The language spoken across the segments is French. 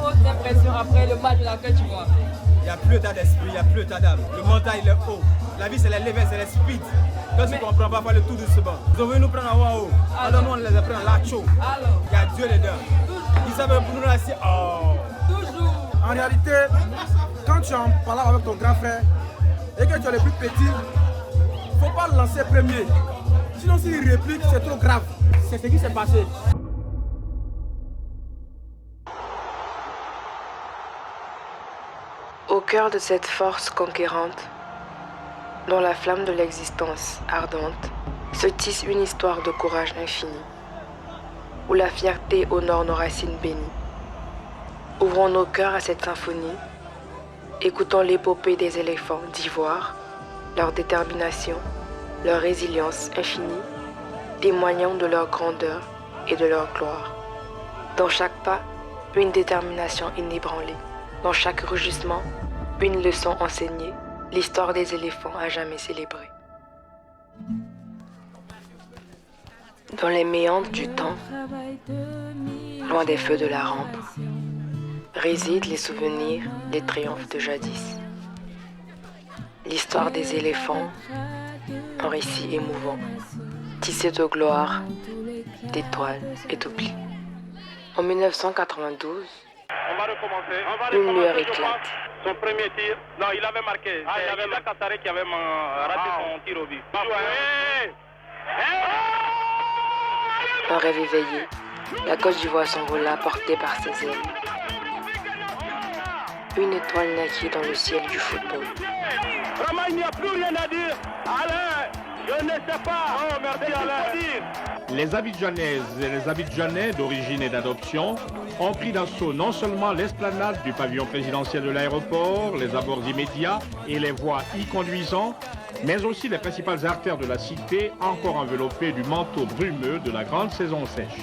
fausses impressions après le match de la Côte d'Ivoire? Il n'y a plus d'état d'esprit, il n'y a plus d'état d'âme. Le mental il est haut. La vie c'est les levels, c'est les speed. Quand tu ne comprends pas, il faut aller tout doucement. Ils ont voulu nous prendre en haut. Alors nous on les a pris en lacho. Il y a Dieu dedans. Ils savent pour nous là, c'est Toujours. En réalité, quand tu en parles avec ton grand frère et que tu es le plus petit, il ne faut pas le lancer premier. Sinon s'il réplique, c'est trop grave. C'est ce qui s'est passé. Au cœur de cette force conquérante, dont la flamme de l'existence ardente se tisse une histoire de courage infini, où la fierté honore nos racines bénies. Ouvrons nos cœurs à cette symphonie, écoutons l'épopée des éléphants d'Ivoire, leur détermination, leur résilience infinie, témoignant de leur grandeur et de leur gloire. Dans chaque pas, une détermination inébranlée. Dans chaque rugissement, une leçon enseignée, l'histoire des éléphants à jamais célébrée. Dans les méandres du temps, loin des feux de la rampe, résident les souvenirs des triomphes de jadis. L'histoire des éléphants, un récit émouvant, tissé de gloire, d'étoiles et d'oubli. En 1992, on va recommencer. Une lueur éclate. Son premier tir. Non, il avait marqué. Il avait Kassaré qui avait raté son tir au but. Un rêve éveillé, la Côte d'Ivoire s'envola portée par ses ailes. Une étoile naquit dans le ciel du football. Vraiment, il n'y a plus rien à dire. Alain, je ne sais pas. Oh, merci Alain. Les Abidjanaises et les Abidjanais d'origine et d'adoption ont pris d'assaut non seulement l'esplanade du pavillon présidentiel de l'aéroport, les abords immédiats et les voies y conduisant, mais aussi les principales artères de la cité, encore enveloppées du manteau brumeux de la grande saison sèche.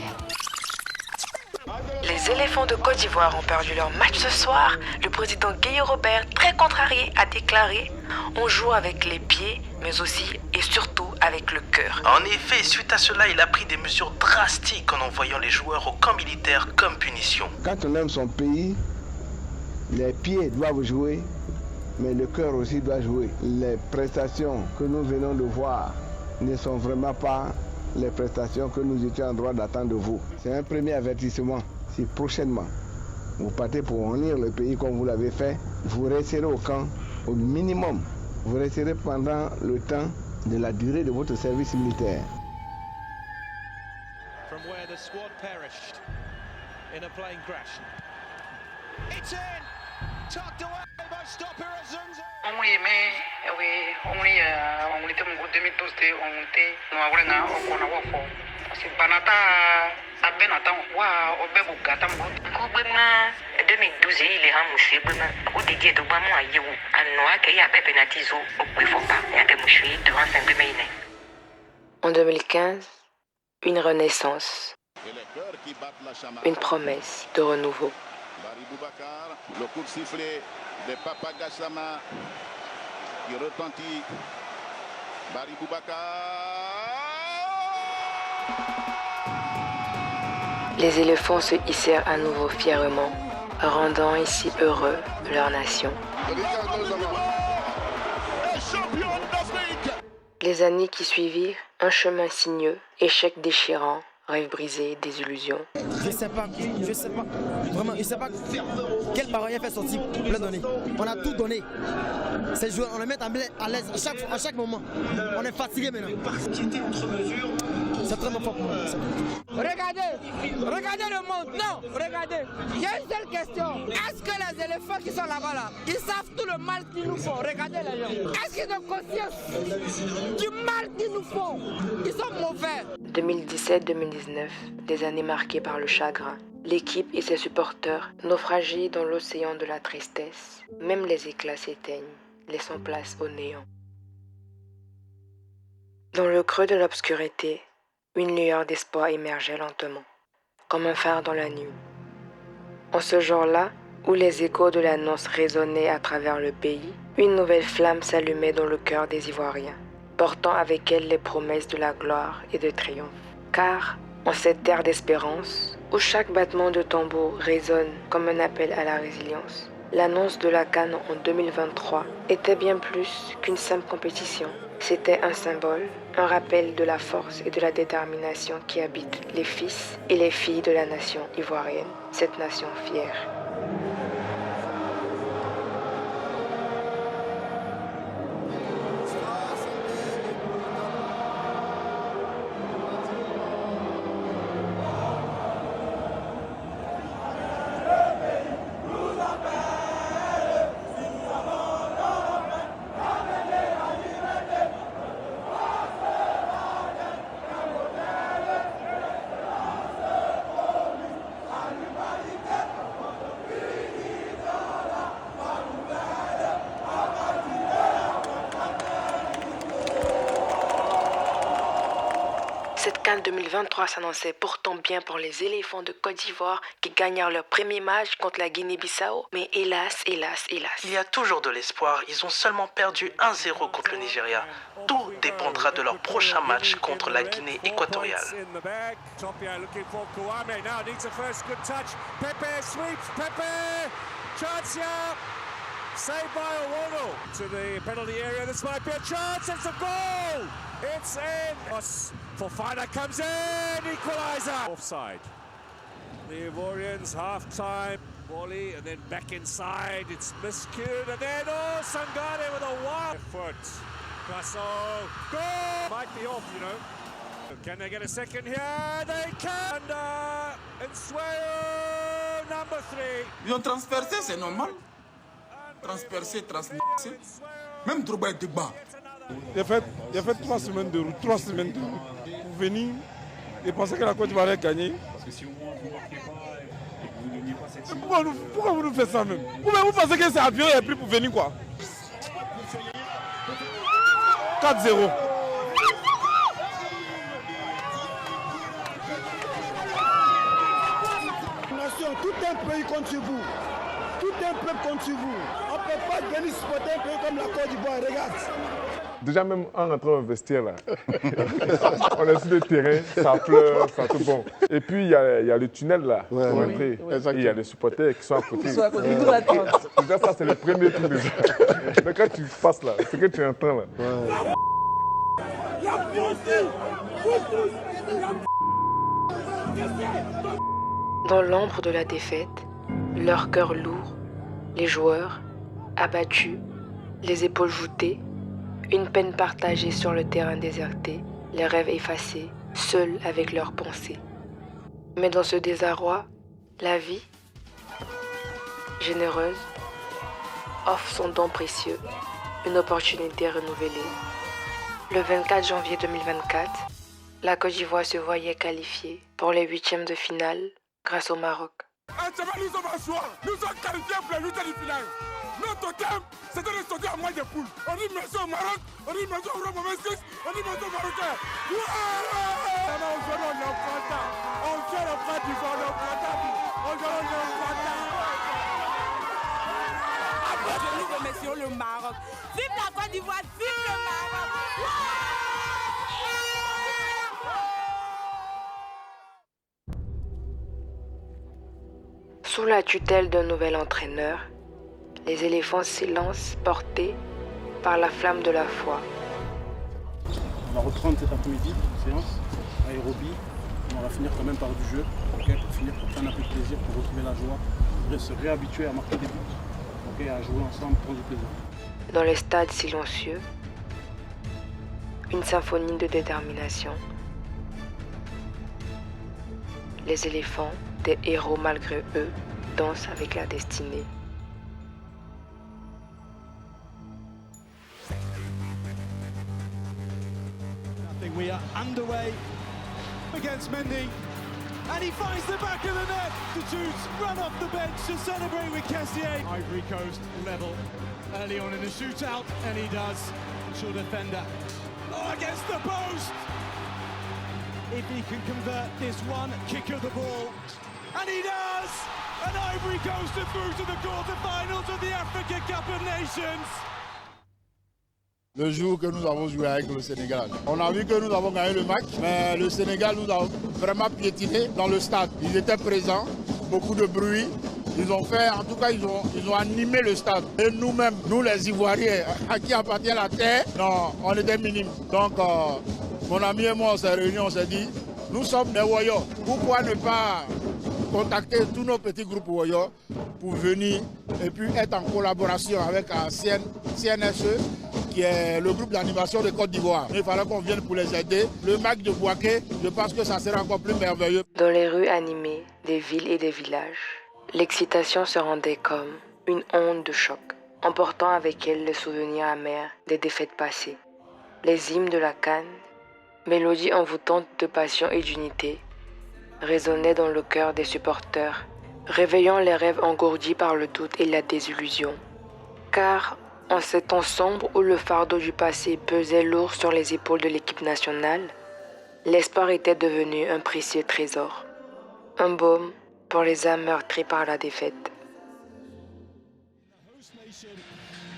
Les éléphants de Côte d'Ivoire ont perdu leur match ce soir. Le président Guéhi Robert, très contrarié, a déclaré « On joue avec les pieds, mais aussi et surtout avec le cœur ». En effet, suite à cela, il a pris des mesures drastiques en envoyant les joueurs au camp militaire comme punition. Quand on aime son pays, les pieds doivent jouer, mais le cœur aussi doit jouer. Les prestations que nous venons de voir ne sont vraiment pas les prestations que nous étions en droit d'attendre de vous. C'est un premier avertissement. Si prochainement vous partez pour unir le pays comme vous l'avez fait, vous resterez au camp au minimum. Vous resterez pendant le temps de la durée de votre service militaire. From where the squad perished in a plane crash. It's in! Tucked away by Stopper Azunza. Oui, mais oui, on était en 2012, on était c'est Banata, Abenata, waouh, Obebu Gatam. Koubema, 2012, il est ramouché, Bema, ou dédié de Bamou à You, à Noa, qui a fait pénatizo, au Pouifopa, et à Kemouchui, devant 5 mai. En 2015, une renaissance, une promesse de renouveau. Barry Boubacar, le coup de sifflet de Papa Gassama qui retentit. Barry Boubacar. Les éléphants se hissèrent à nouveau fièrement, rendant ainsi heureux leur nation. Les années qui suivirent, un chemin sinueux, échec déchirant, rêve brisé, désillusion. Je sais pas. Vraiment, je sais pas quel barrière fait sortir plein données. On a tout donné. Ces joueurs, on les met à l'aise à chaque moment. On est fatigué maintenant. C'est très fort pour moi. Regardez le monde. Non, regardez. Il y a une seule question. Est-ce que les éléphants qui sont là-bas, là, ils savent tout le mal qu'ils nous font? Regardez les gens. Est-ce qu'ils ont conscience du mal qu'ils nous font? Ils sont mauvais. 2017-2019, des années marquées par le chagrin. L'équipe et ses supporters naufragés dans l'océan de la tristesse. Même les éclats s'éteignent, laissant place au néant. Dans le creux de l'obscurité, une lueur d'espoir émergeait lentement, comme un phare dans la nuit. En ce jour-là, où les échos de l'annonce résonnaient à travers le pays, une nouvelle flamme s'allumait dans le cœur des Ivoiriens, portant avec elle les promesses de la gloire et de triomphe. Car, En cette terre d'espérance, où chaque battement de tambour résonne comme un appel à la résilience, l'annonce de la CAN en 2023 était bien plus qu'une simple compétition. C'était un symbole, un rappel de la force et de la détermination qui habitent les fils et les filles de la nation ivoirienne, cette nation fière. Cette CAN 2023 s'annonçait pourtant bien pour les éléphants de Côte d'Ivoire qui gagnèrent leur premier match contre la Guinée-Bissau. Mais hélas. Il y a toujours de l'espoir, ils ont seulement perdu 1-0 contre le Nigeria. Tout dépendra de leur prochain match contre la Guinée équatoriale. Saved by Owono to the penalty area. This might be a chance. It's a goal. It's in. Fofana comes in. Equaliser. Offside. The Ivorians half time. Volley and then back inside. It's miscued and then Sangare with a wild foot. Passo. Goal. Might be off, you know. Can they get a second here? They can. And Nsueyo, number 3. Ils ont transpercé, c'est normal. Transpercé. Même Drogba était bas. Il a fait 3 semaines de route pour venir et penser que la Côte d'Ivoire allait gagner. Parce que si au moins vous ne marquez pas et que vous ne gagnez pas cette semaine. Pourquoi vous nous faites ça même? Vous pensez que c'est avion et pris pour venir quoi? 4-0. Tout un pays contre vous. Tout un peuple contre vous. On ne peut pas venir supporter un pays comme la Côte d'Ivoire. Regarde. Déjà même en rentrant au vestiaire là, on est sur le terrain, ça pleure, ça tout bon. Et puis il y a le tunnel là pour entrer. Et il y a les supporters qui sont à côté. Déjà ça c'est le premier truc déjà. Mais quand tu passes là, c'est que tu entends là. Dans l'ombre de la défaite, leur cœur lourd, les joueurs, abattus, les épaules voûtées, une peine partagée sur le terrain déserté, les rêves effacés, seuls avec leurs pensées. Mais dans ce désarroi, la vie, généreuse, offre son don précieux, une opportunité renouvelée. Le 24 janvier 2024, la Côte d'Ivoire se voyait qualifiée pour les 8e de finale grâce au Maroc. Nous sommes à choix. Nous sommes qualifiés pour les 8e de finale. Notre thème, c'était de sauter à match de poule. On dit merci au Maroc, on dit merci au Romain Messis, on dit merci aux Marocains. Aujourd'hui, on est content. On fait le Côte d'Ivoire, on est content. Aujourd'hui, on est content. Après, nous remercions le Maroc. Vive la Côte d'Ivoire, vive le Maroc. Sous la tutelle d'un nouvel entraîneur, les éléphants s'élancent portés par la flamme de la foi. On va reprendre cet après-midi, séance, aérobie. On va finir quand même par du jeu, okay, pour finir, pour prendre un peu de plaisir, pour retrouver la joie, pour se réhabituer à marquer des buts, okay, à jouer ensemble, prendre du plaisir. Dans le stade silencieux, une symphonie de détermination. Les éléphants, des héros malgré eux, dansent avec la destinée. We are underway against Mendy, and he finds the back of the net. The Jutes run off the bench to celebrate with Cassier. Ivory Coast level early on in the shootout, and he does. Short defender. Oh, against the post. If he can convert this one kick of the ball, and he does. And Ivory Coast are through to the quarterfinals of the Africa Cup of Nations. Le jour que nous avons joué avec le Sénégal. On a vu que nous avons gagné le match, mais le Sénégal nous a vraiment piétiné dans le stade. Ils étaient présents, beaucoup de bruit. Ils ont fait, en tout cas, ils ont animé le stade. Et nous-mêmes, nous les Ivoiriens, à qui appartient la terre, non, on était minimes. Donc, mon ami et moi, on s'est réunis, on s'est dit, nous sommes des Woyos. Pourquoi ne pas contacter tous nos petits groupes Woyos pour venir et puis être en collaboration avec CNSE, qui est le groupe d'animation de Côte d'Ivoire. Il fallait qu'on vienne pour les aider. Le match de Bouaké, je pense que ça sera encore plus merveilleux. Dans les rues animées des villes et des villages, l'excitation se rendait comme une onde de choc, emportant avec elle le souvenir amer des défaites passées. Les hymnes de la CAN, mélodies envoûtantes de passion et d'unité, résonnaient dans le cœur des supporters, réveillant les rêves engourdis par le doute et la désillusion. Car, en ces temps sombres où le fardeau du passé pesait lourd sur les épaules de l'équipe nationale, l'espoir était devenu un précieux trésor, un baume pour les âmes meurtries par la défaite.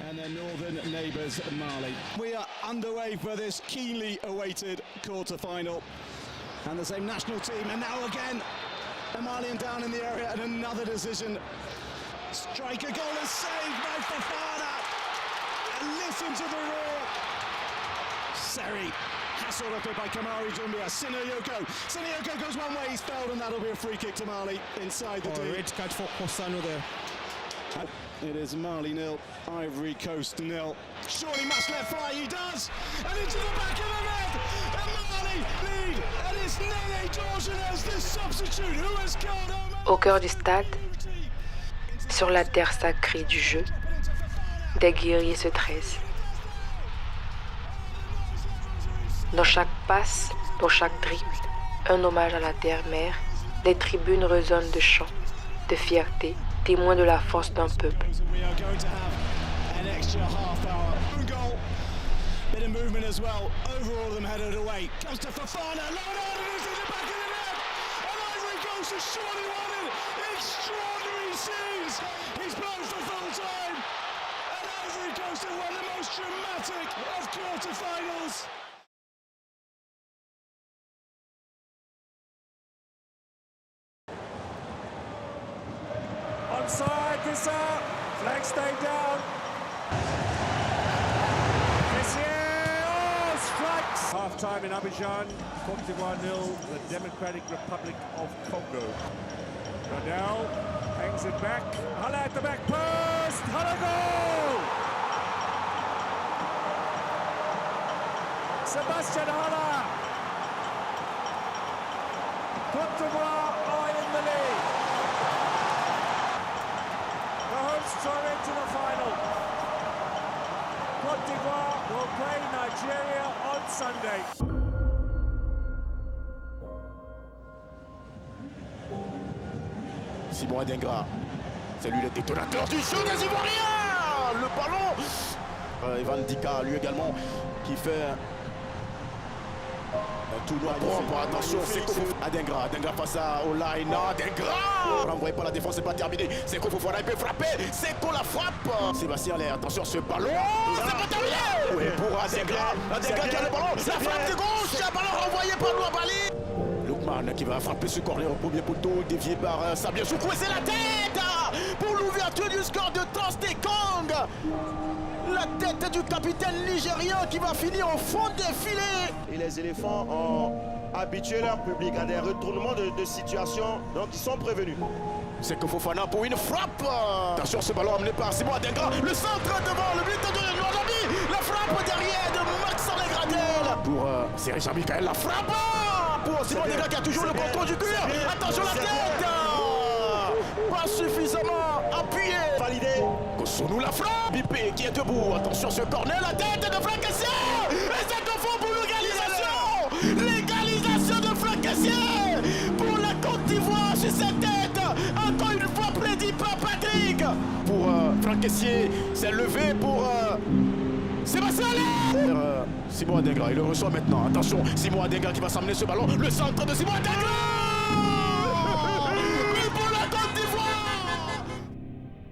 And their northern neighbours, Mali. We are underway for this keenly awaited quarter-final. And the same national team, and now again, a Malian down in the area, and another decision. Striker goal is saved by Fofana. And listen to the roar. Seri, hassled up by Kamari Doumbia. Sinayoko goes one way, he's fouled, and that'll be a free kick to Mali inside the D. Red card for Corsano there. It is Mali 0, Ivory Coast 0. Surely must let fly, he does! And into the back of the net! And Mali lead! And it's Nene Dorjanez, the substitute, who has killed him! Au cœur du stade, sur la terre sacrée du jeu, des guerriers se tressent. Dans chaque passe, dans chaque dribble, un hommage à la terre-mère, les tribunes résonnent de chants, de fierté, témoin de la force d'un peuple. Bit of movement as well, over all of them headed away. Comes to Fofana, low down, and he's in the back of the net. And Ivory Coast has surely won it. Extraordinary scenes. He's blown for full time. And Ivory Coast have won the most dramatic of quarterfinals. Onside, Gissa. Flag stayed down. Half time in Abidjan, Côte d'Ivoire 0, the Democratic Republic of Congo. Radel hangs it back. Hala at the back post. Hala goal! Sebastian Hala. Côte d'Ivoire are in the lead. The hosts are into the final. Côte d'Ivoire will play Nigeria on Sunday. Simon Adengra, c'est lui le détonateur du jeu des Ivoiriens. Le ballon. Evan Dika, lui également, qui fait un tournoi propre. Attention, c'est Adengra face à Olaïna. Adengra renvoyé par la défense, c'est pas terminé. C'est Fofana, il peut frapper. C'est qu'on la frappe. Sébastien Allaire, attention ce ballon. C'est pas terminé. Oui, pour Adengra. Adengra qui a le ballon. La frappe de gauche. Un ballon renvoyé par Louabali. Lookman qui va frapper ce corner au premier poteau, dévié par Sabien Soukou. Et c'est la tête pour l'ouverture du score de Toste Kong. La tête du capitaine nigérien qui va finir au fond des filets. Et les éléphants ont habitué leur public à des retournements de situation, donc ils sont prévenus. C'est que Fofana pour une frappe. Attention, ce ballon amené par Simon Adengra. Le centre devant le but de Noirami. La frappe derrière de Max Gradel. Pour Serge Michael, la frappe pour Simon Adengra qui a toujours le contrôle du cuir. Attention la tête. Pas suffisamment appuyé. Validé. Kosonou la frappe. Bipé qui est debout. Attention ce corner, la tête de Franck Kessié. Et c'est au fond pour l'égalisation. L'égalisation de Franck Kessié pour la Côte d'Ivoire sur cette tête. Encore une fois prédit par Patrick. Pour Franck Kessié, c'est levé pour Sébastien Allaire. Simon Adengra, il le reçoit maintenant. Attention, Simon Adengra qui va s'amener ce ballon. Le centre de Simon Adengra. Mais pour la Côte d'Ivoire.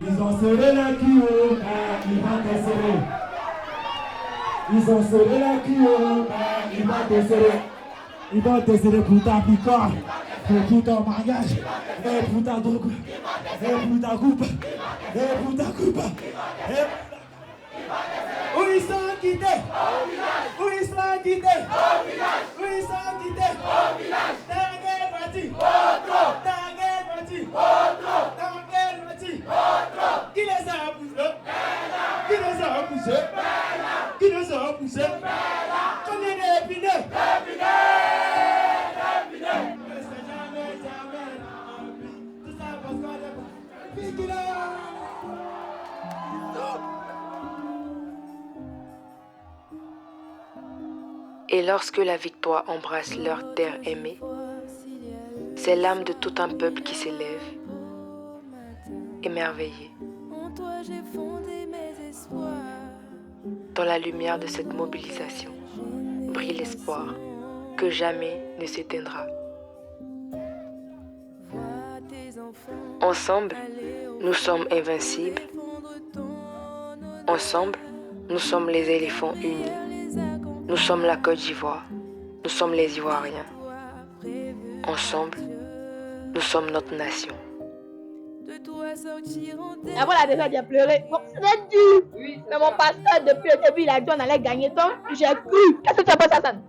Ils ont serré la queue, ils vont serrer. Ils ont serré la cuillère, ils vont te serrer. Ils vont te serrer pour ta picard, pour ton mariage, et pour ta drogue, et pour ta coupe, et pour ta coupe. Où ils sont quittés? Où ils sont quittés? Où ils sont quittés? Tanguel Mati! Tanguel Mati! Tanguel Mati! Qui les a poussés? Qui les a poussés? Qui les a poussés? Combien d'épineux? Et lorsque la victoire embrasse leur terre aimée, c'est l'âme de tout un peuple qui s'élève, émerveillé. Dans la lumière de cette mobilisation, brille l'espoir que jamais ne s'éteindra. Ensemble, nous sommes invincibles. Ensemble, nous sommes les éléphants unis. Nous sommes la Côte d'Ivoire. Nous sommes les Ivoiriens. Ensemble, nous sommes notre nation. Avant la défaite, j'ai pleuré. Bon, c'était dur. Oui, mais mon pasteur, depuis le début, il a dit on allait gagner. Donc, j'ai cru. Qu'est-ce que tu as pensé, Hassan?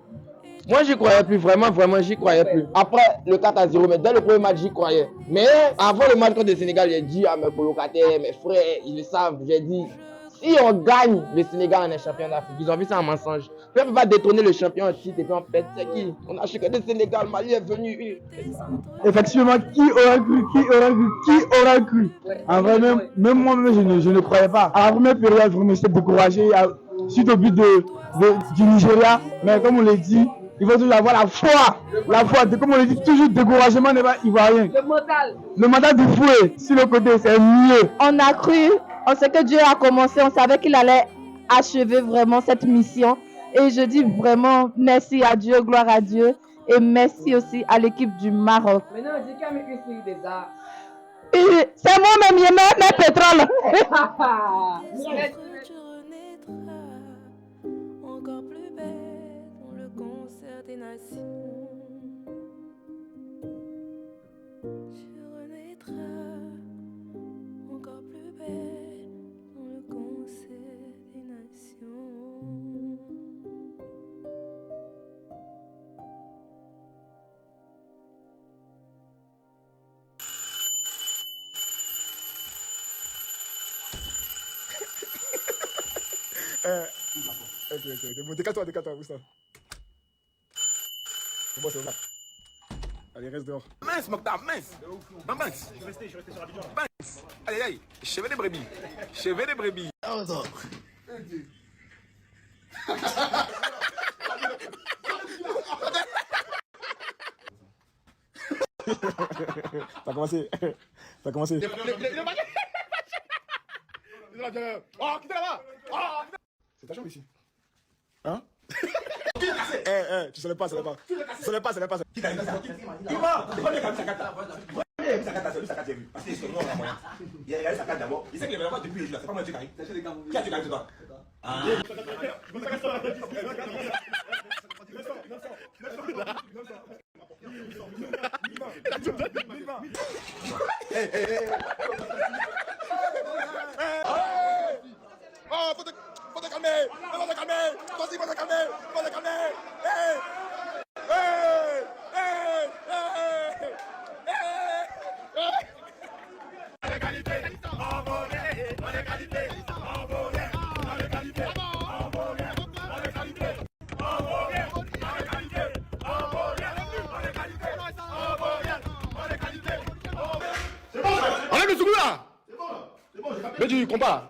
Moi, j'y croyais plus. Vraiment, j'y croyais plus. Après le 4-0, mais dès le premier match, j'y croyais. Mais avant le match contre le Sénégal, j'ai dit à mes colocataires, mes frères, ils le savent, j'ai dit, si on gagne, le Sénégal, on est champion d'Afrique. Ils ont vu ça en mensonge. Puis on ne peut pas détrôner le champion en titre et puis on pète. C'est qui? On a choqué le Sénégal, Mali est venu. Effectivement, qui aura cru? En vrai, même moi-même, je ne croyais pas. À la première période, je me suis découragé suite au but du Nigeria. Mais comme on l'a dit, il faut toujours avoir la foi. Comme on le dit, toujours découragement n'est pas ivoirien. Le mental du fouet, sur le côté, c'est mieux. On a cru, on sait que Dieu a commencé, on savait qu'il allait achever vraiment cette mission. Et je dis vraiment merci à Dieu, gloire à Dieu. Et merci aussi à l'équipe du Maroc. Maintenant, je dis qu'il y a déjà. C'est moi-même, il y a mes pétroles. Encore plus belle dans le concert des nations. Tu renaîtras encore plus belle dans le concert des nations. Ok. Décale-toi, Moustapha. C'est bon, c'est là. Allez, reste dehors. Mince, Mokhtar, mince. Non, mince. Je restais sur Abidjan. Mince. Allez, chevet des brebis. Ça a commencé. Oh, quittez là-bas. C'est ta chambre ici. Hein? Tu ne pas. Qui t'a dit ça? Il va. Parce qu'il a moyen. Il a sa carte d'abord. Il sait qu'il est vraiment depuis les jours. C'est pas moi qui t'ai Qui a-tu gagné toi? Oh, faut te calmer. Vas-y, faut te calmer. Enlève le sougou là. Mais tu comprends.